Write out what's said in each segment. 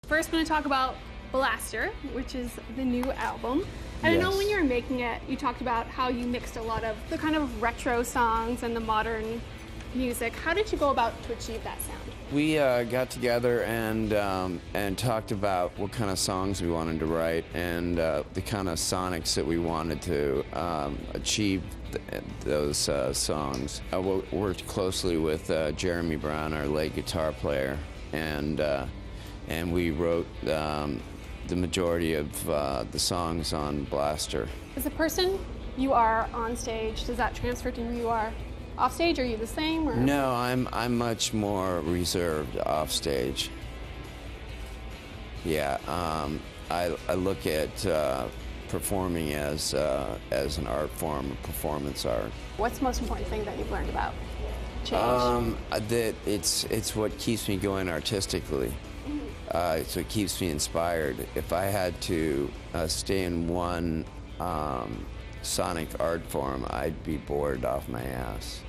First, I'm going to talk about Blaster, which is the new album. And I know when you were making it, you talked about how you mixed a lot of the kind of retro songs and the modern music. How did you go about to achieve that sound? We got together and talked about what kind of songs we wanted to write and the kind of sonics that we wanted to achieve those songs. I worked closely with Jeremy Brown, our lead guitar player, and we wrote the majority of the songs on Blaster. As a person you are on stage, does that transfer to who you are off stage? Are you the same? Or? No, I'm much more reserved off stage. Yeah, I look at performing as an art form, a performance art. What's the most important thing that you've learned about change? That it's what keeps me going artistically. It's what keeps me inspired. If I had to stay in one sonic art form, I'd be bored off my ass.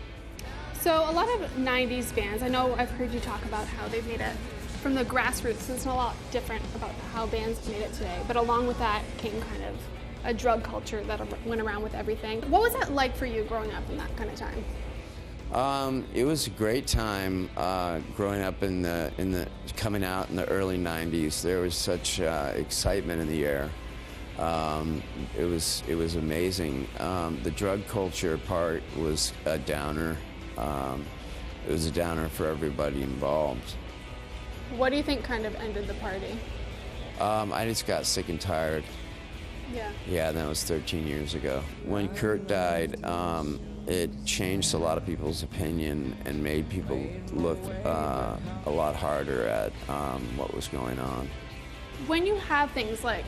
So a lot of 90s bands, I know I've heard you talk about how they've made it from the grassroots. It's a lot different about how bands made it today. But along with that came kind of a drug culture that went around with everything. What was that like for you growing up in that kind of time? It was a great time growing up coming out in the early 90s. There was such excitement in the air. It was amazing. The drug culture part was a downer. It was a downer for everybody involved. What do you think kind of ended the party? I just got sick and tired. Yeah. Yeah, that was 13 years ago. When Kurt died, it changed a lot of people's opinion and made people look a lot harder at what was going on. When you have things like,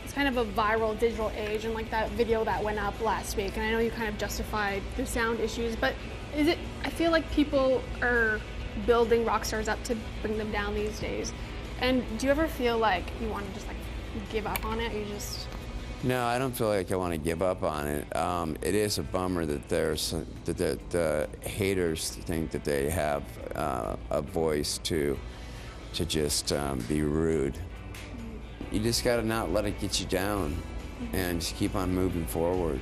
it's kind of a viral digital age, and like that video that went up last week, and I know you kind of justified the sound issues, but I feel like people are building rock stars up to bring them down these days. And do you ever feel like you want to just like give up on it? Or you just... No, I don't feel like I want to give up on it. It is a bummer that the haters think that they have a voice to just be rude. You just got to not let it get you down and just keep on moving forward.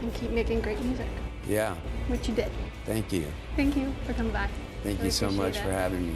And keep making great music. Yeah. Which you did. Thank you. Thank you for coming back. Thank you so much for having me.